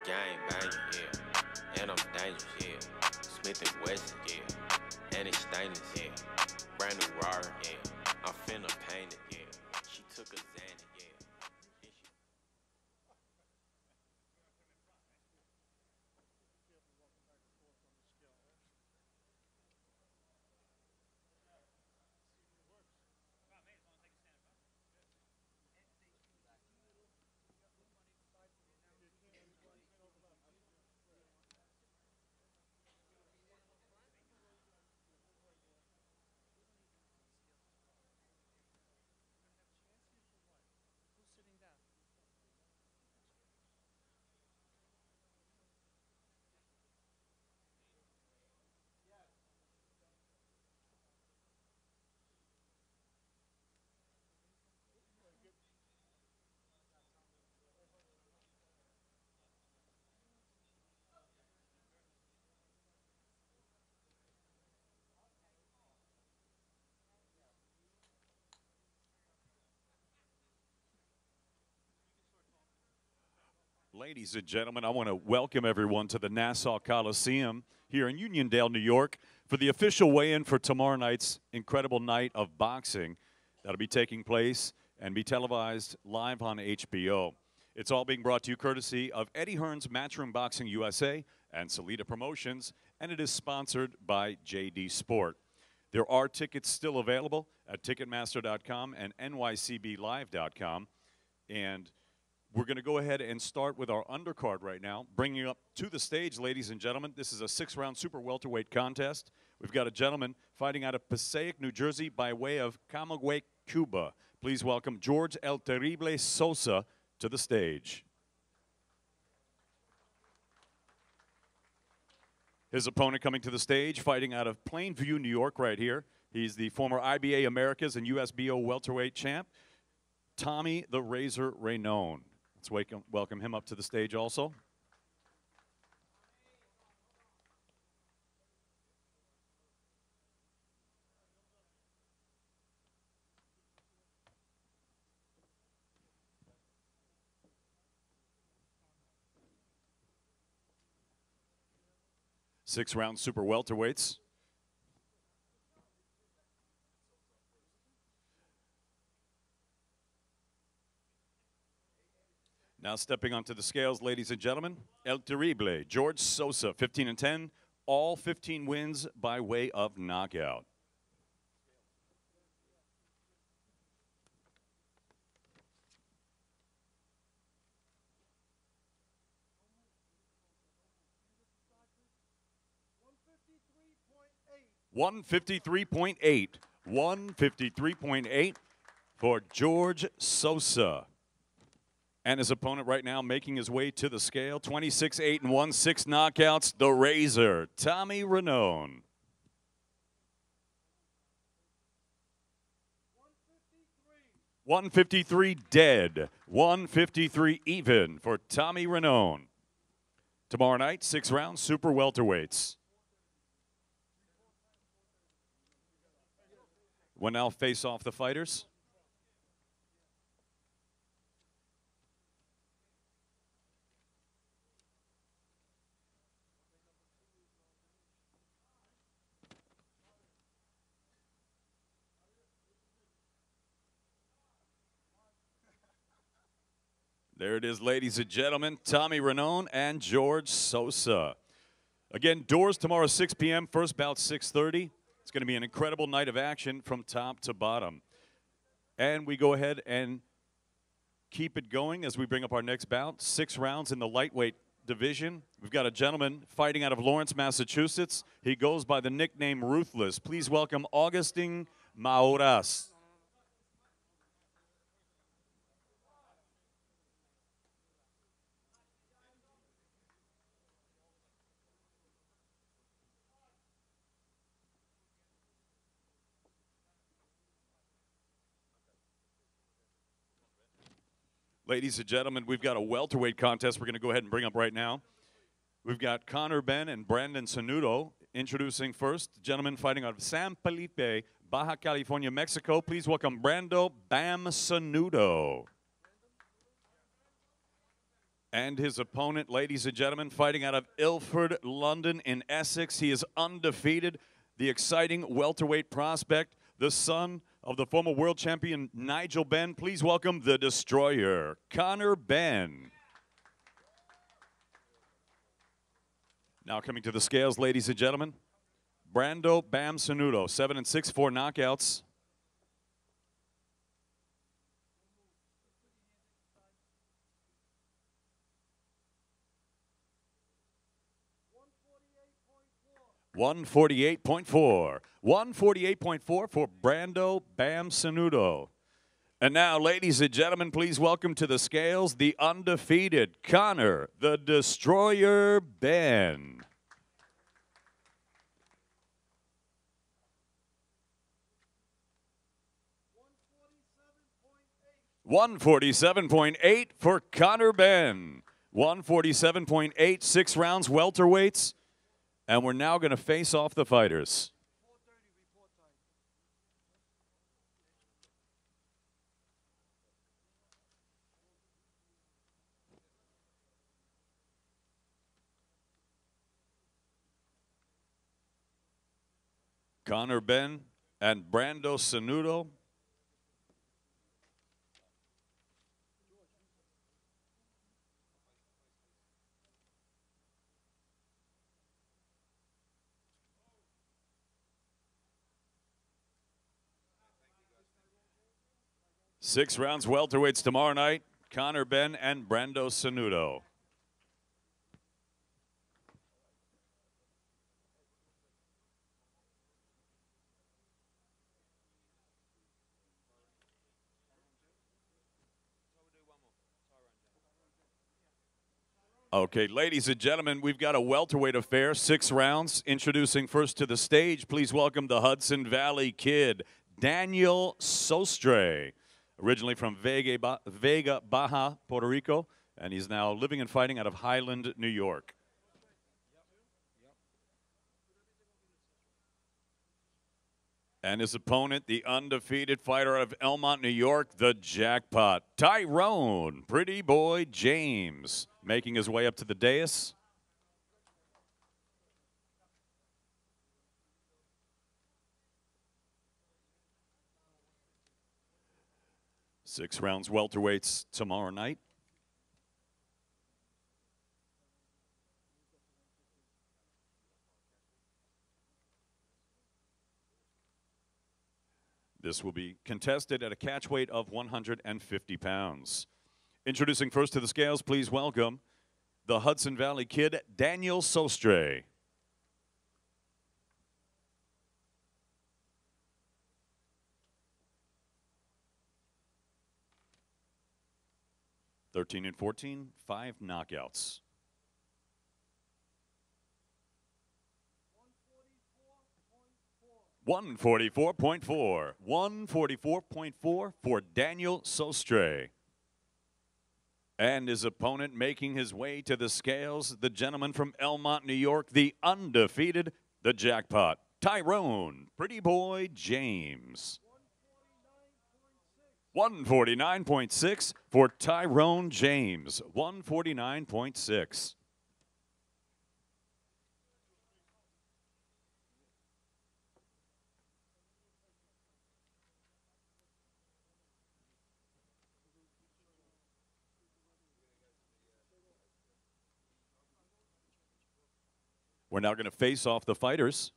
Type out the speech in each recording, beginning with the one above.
Gang banging, yeah. And I'm dangerous, yeah. Smith and Wesson, yeah. And it's stainless, yeah. Brand new Rari, yeah. I'm finna paint it, yeah. She took a Xanax, yeah. Ladies and gentlemen, I want to welcome everyone to the Nassau Coliseum here in Uniondale, New York, for the official weigh-in for tomorrow night's incredible night of boxing that'll be taking place and be televised live on HBO. It's all being brought to you courtesy of Eddie Hearn's Matchroom Boxing USA and Salida Promotions, and it is sponsored by JD Sport. There are tickets still available at Ticketmaster.com and NYCBLive.com, and we're going to go ahead and start with our undercard right now. Bringing up to the stage, ladies and gentlemen, this is a 6-round super welterweight contest. We've got a gentleman fighting out of Passaic, New Jersey by way of Camagüey, Cuba. Please welcome George El Terrible Sosa to the stage. His opponent coming to the stage, fighting out of Plainview, New York right here. He's the former IBA Americas and USBO welterweight champ, Tommy the Razor Rainone. Let's welcome him up to the stage also. Six-round super welterweights. Now stepping onto the scales, ladies and gentlemen, El Terrible, George Sosa, 15-10, all 15 wins by way of knockout. $153.8. 153.8 for George Sosa. And his opponent right now making his way to the scale, 26-8-1, 6 knockouts, the Razor, Tommy Rainone. 153 dead, 153 even for Tommy Rainone. Tomorrow night, 6-round super welterweights. We'll now face off the fighters. There it is, ladies and gentlemen, Tommy Rainone and George Sosa. Again, doors tomorrow 6 p.m., first bout 6:30. It's going to be an incredible night of action from top to bottom. And we go ahead and keep it going as we bring up our next bout. 6 rounds in the lightweight division. We've got a gentleman fighting out of Lawrence, Massachusetts. He goes by the nickname Ruthless. Please welcome Augustin Mariusz. Ladies and gentlemen, we've got a welterweight contest we're going to go ahead and bring up right now. We've got Connor Ben and Brandon Sanudo introducing first. Gentlemen fighting out of San Felipe, Baja California, Mexico. Please welcome Brando Bam Sanudo. And his opponent, ladies and gentlemen, fighting out of Ilford, London in Essex. He is undefeated. The exciting welterweight prospect, the son of the former world champion Nigel Benn. Please welcome the destroyer, Conor Benn. Now coming to the scales, ladies and gentlemen, Brando Bam Sanudo, 7-6, 4 knockouts. $148.4. 148.4 for Brando Bam Sanudo. And now, ladies and gentlemen, please welcome to the scales the undefeated Conor the Destroyer Benn. 147.8 for Conor Benn. 147.8, 6 rounds welterweights. And we're now going to face off the fighters. Conor Benn and Brando Sanudo. Six rounds welterweights tomorrow night. Conor Benn and Brando Sanudo. Okay, ladies and gentlemen, we've got a welterweight affair, 6 rounds. Introducing first to the stage, please welcome the Hudson Valley Kid, Daniel Sostre. Originally from Vega, Baja, Puerto Rico, and he's now living and fighting out of Highland, New York. And his opponent, the undefeated fighter out of Elmont, New York, the Jackpot, Tyrone Pretty Boy James, making his way up to the dais. Six rounds welterweights tomorrow night. This will be contested at a catch weight of 150 pounds. Introducing first to the scales, please welcome the Hudson Valley Kid, Daniel Sostre. 13-14, 5 knockouts. 144.4. 144.4 for Daniel Sostre. And his opponent making his way to the scales, the gentleman from Elmont, New York, the undefeated, the Jackpot, Tyrone Pretty Boy James. 149.6 for Tyrone James. 149.6. We're now going to face off the fighters.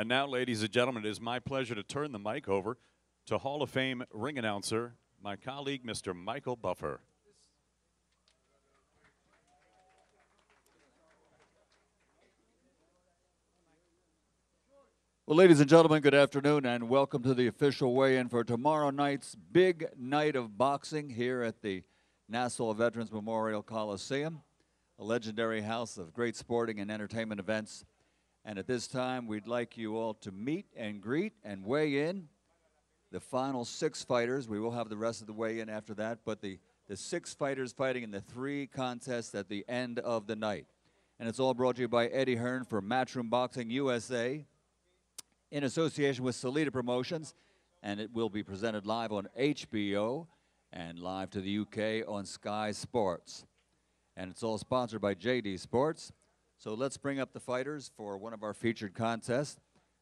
And now, ladies and gentlemen, it is my pleasure to turn the mic over to Hall of Fame ring announcer, my colleague, Mr. Michael Buffer. Well, ladies and gentlemen, good afternoon and welcome to the official weigh-in for tomorrow night's big night of boxing here at the Nassau Veterans Memorial Coliseum, a legendary house of great sporting and entertainment events. And at this time, we'd like you all to meet and greet and weigh in the final 6 fighters. We will have the rest of the weigh-in after that, but the 6 fighters fighting in the 3 contests at the end of the night. And it's all brought to you by Eddie Hearn for Matchroom Boxing USA in association with Salida Promotions, and it will be presented live on HBO and live to the UK on Sky Sports. And it's all sponsored by JD Sports. So let's bring up the fighters for one of our featured contests.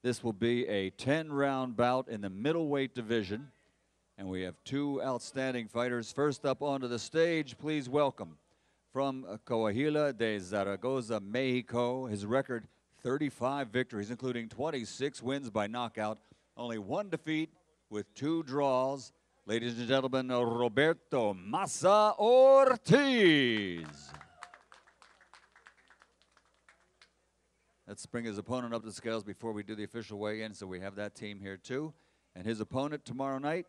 This will be a 10-round bout in the middleweight division. And we have 2 outstanding fighters. First up onto the stage, please welcome from Coahuila de Zaragoza, Mexico. His record, 35 victories, including 26 wins by knockout. Only 1 defeat with 2 draws. Ladies and gentlemen, Roberto Massa Ortiz. Let's bring his opponent up the scales before we do the official weigh-in, so we have that team here too. And his opponent tomorrow night.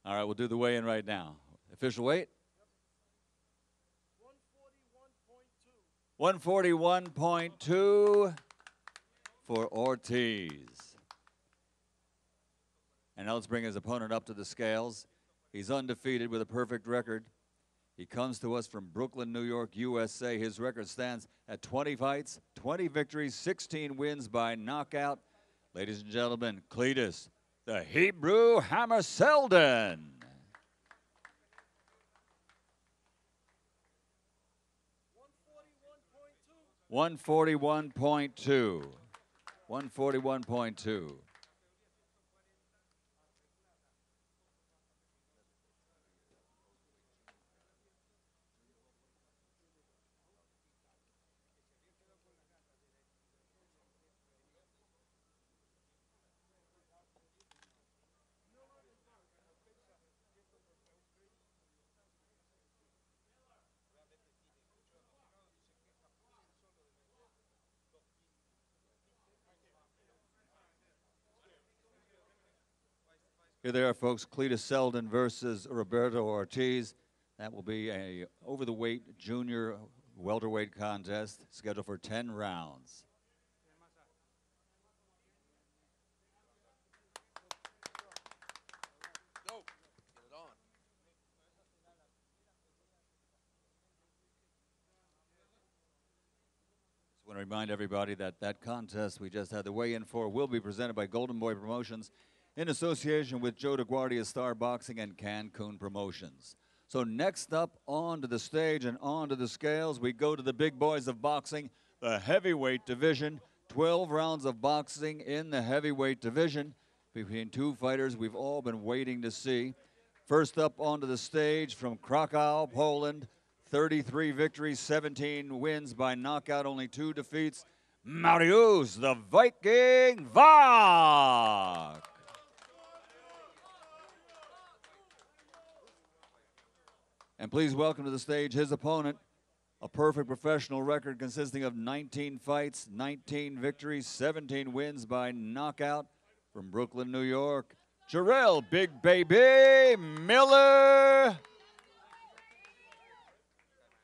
All right, we'll do the weigh-in right now. Official weight? 141.2 for Ortiz. And now let's bring his opponent up to the scales. He's undefeated with a perfect record. He comes to us from Brooklyn, New York, USA. His record stands at 20 fights, 20 victories, 16 wins by knockout. Ladies and gentlemen, Cletus, the Hebrew Hammer Seldin. 141.2. 141.2. Here they are, folks. Cletus Seldin versus Roberto Ortiz. That will be a over-the-weight junior welterweight contest scheduled for 10 rounds. Go. Get it on. Just want to remind everybody that that contest we just had the weigh-in for will be presented by Golden Boy Promotions in association with Joe DeGuardia Star Boxing and Cancun Promotions. So next up onto the stage and onto the scales, we go to the big boys of boxing, the heavyweight division. 12 rounds of boxing in the heavyweight division between 2 fighters we've all been waiting to see. First up onto the stage from Krakow, Poland, 33 victories, 17 wins by knockout, only 2 defeats. Mariusz, the Viking Wach. And please welcome to the stage his opponent, a perfect professional record consisting of 19 fights, 19 victories, 17 wins by knockout from Brooklyn, New York, Jarrell Big Baby Miller.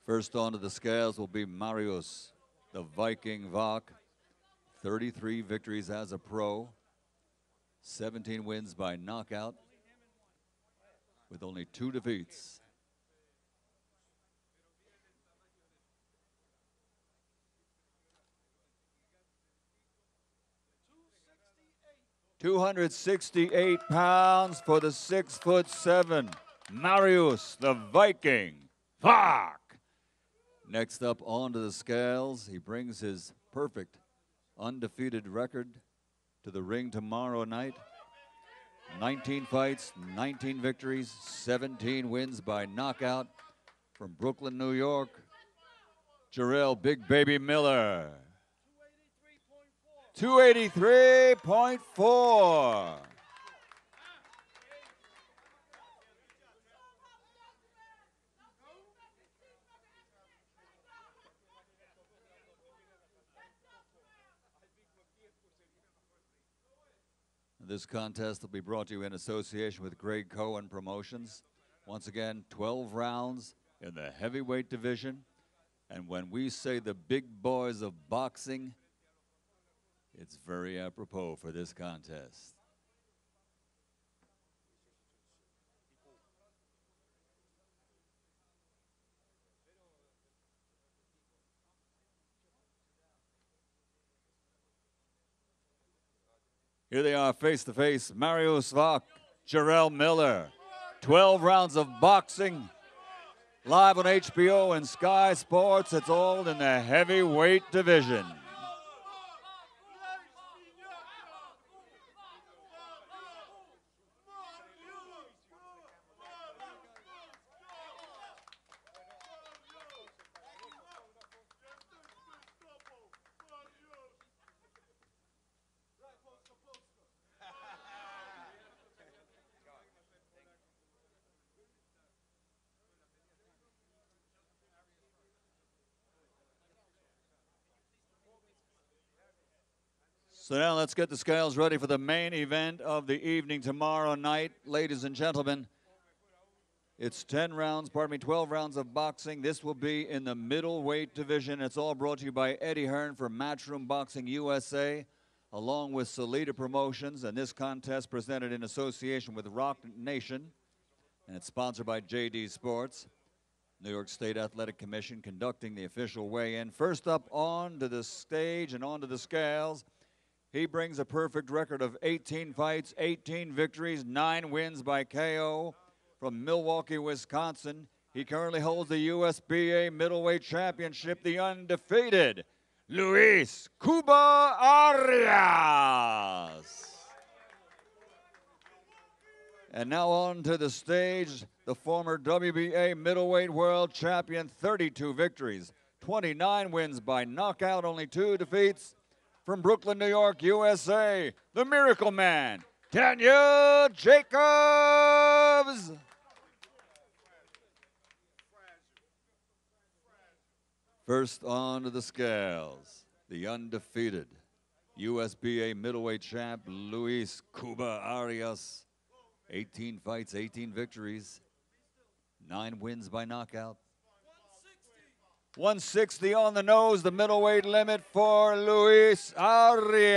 First onto the scales will be Mariusz, the Viking Wach, 33 victories as a pro, 17 wins by knockout with only 2 defeats. 268 pounds for the 6'7", Mariusz, the Viking Wach. Next up onto the scales, he brings his perfect undefeated record to the ring tomorrow night. 19 fights, 19 victories, 17 wins by knockout from Brooklyn, New York, Jarrell Big Baby Miller. 283.4. This contest will be brought to you in association with Greg Cohen Promotions. Once again, 12 rounds in the heavyweight division. And when we say the big boys of boxing, It's very apropos for this contest. Here they are face to face, Mariusz Wach, Jarrell Miller. 12 rounds of boxing, live on HBO and Sky Sports. It's all in the heavyweight division. So now let's get the scales ready for the main event of the evening tomorrow night. Ladies and gentlemen, it's 12 rounds of boxing. This will be in the middleweight division. It's all brought to you by Eddie Hearn for Matchroom Boxing USA, along with Salida Promotions, and this contest presented in association with Rock Nation, and it's sponsored by JD Sports. New York State Athletic Commission conducting the official weigh-in. First up onto the stage and onto the scales, he brings a perfect record of 18 fights, 18 victories, 9 wins by KO from Milwaukee, Wisconsin. He currently holds the USBA middleweight championship, the undefeated Luis Cuba Arias. And now on to the stage, the former WBA middleweight world champion, 32 victories, 29 wins by knockout, only 2 defeats. From Brooklyn, New York, USA, the Miracle Man, Daniel Jacobs. First on to the scales, the undefeated USBA middleweight champ, Luis Cuba Arias. 18 fights, 18 victories, 9 wins by knockout. 160 on the nose, the middleweight limit for Luis Arias.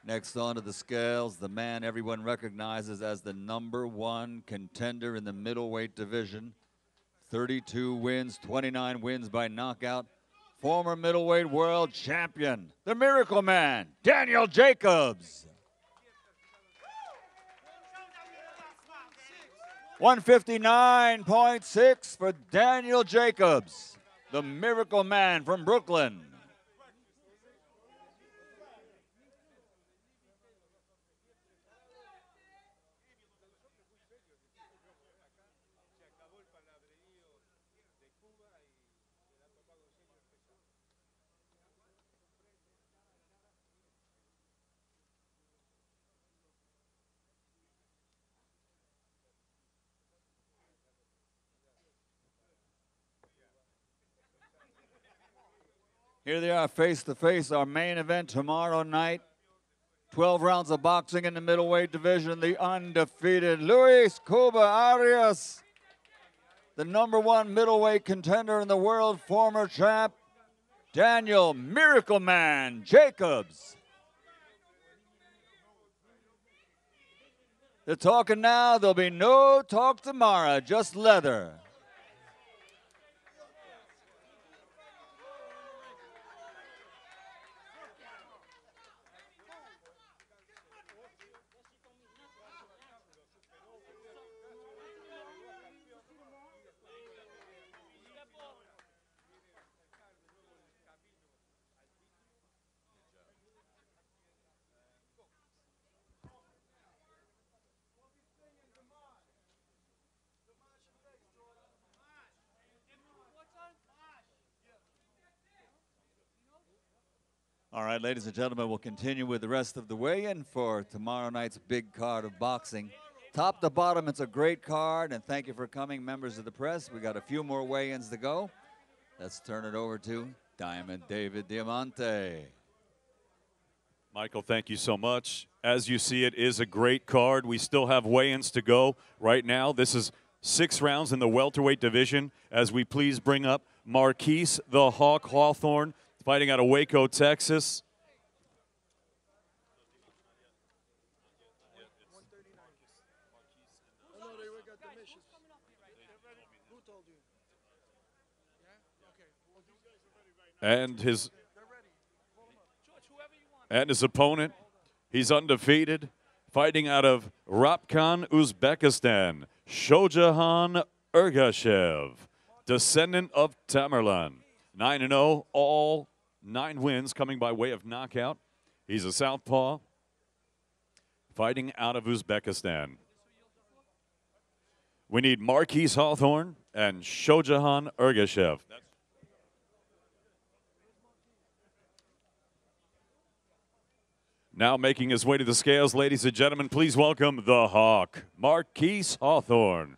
Next on to the scales, the man everyone recognizes as the #1 contender in the middleweight division. 32 wins, 29 wins by knockout. Former middleweight world champion, the Miracle Man, Daniel Jacobs. 159.6 for Daniel Jacobs, the Miracle Man from Brooklyn. Here they are face to face, our main event tomorrow night. 12 rounds of boxing in the middleweight division. The undefeated Luis Cuba Arias, the #1 middleweight contender in the world, former champ, Daniel Miracle Man Jacobs. They're talking now, there'll be no talk tomorrow, just leather. All right, ladies and gentlemen, we'll continue with the rest of the weigh-in for tomorrow night's big card of boxing. Top to bottom, it's a great card, and thank you for coming, members of the press. We got a few more weigh-ins to go. Let's turn it over to Diamond David Diamante. Michael, thank you so much. As you see, it is a great card. We still have weigh-ins to go right now. This is 6 rounds in the welterweight division. As we please bring up Marquise the Hawk Hawthorne, fighting out of Waco, Texas. And his opponent, he's undefeated, fighting out of Rapkan, Uzbekistan, Shojahan Ergashev, descendant of Tamerlan. 9-0, all 9 wins coming by way of knockout. He's a southpaw, fighting out of Uzbekistan. We need Marquise Hawthorne and Shojahan Ergashev. Now making his way to the scales, ladies and gentlemen, please welcome the Hawk, Marquise Hawthorne.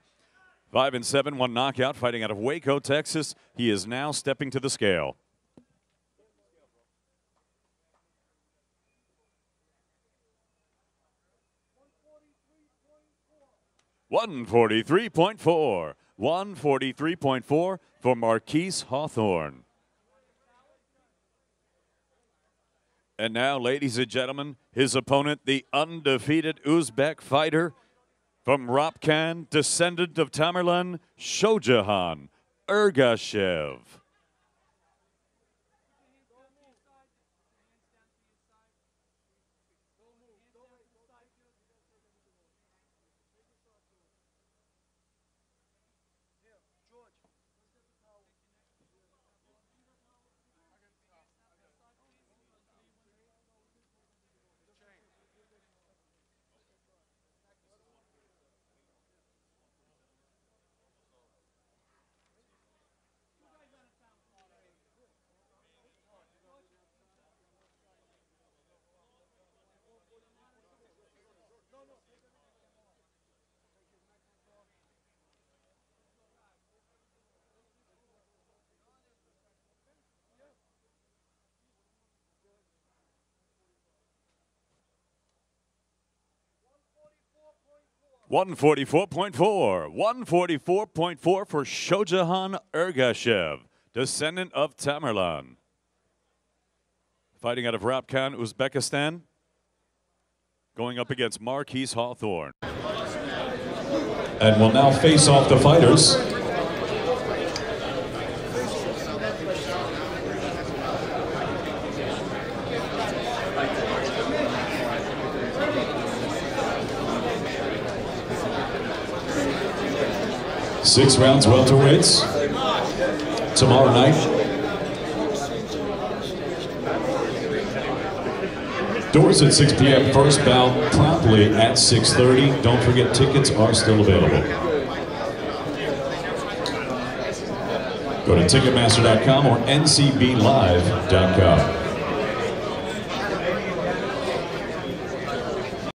5-7, 1 knockout, fighting out of Waco, Texas. He is now stepping to the scale. $143.4. 143.4 for Marquise Hawthorne. And now, ladies and gentlemen, his opponent, the undefeated Uzbek fighter from Rapkan, descendant of Tamerlan, Shojahan Ergashev. $144.4 for Shojahan Ergashev, descendant of Tamerlan. Fighting out of Rapkan, Uzbekistan, going up against Marquise Hawthorne. And will now face off the fighters. Six rounds welterweights tomorrow night. Doors at 6 p.m. First bout promptly at 6:30. Don't forget, tickets are still available. Go to Ticketmaster.com or ncblive.com.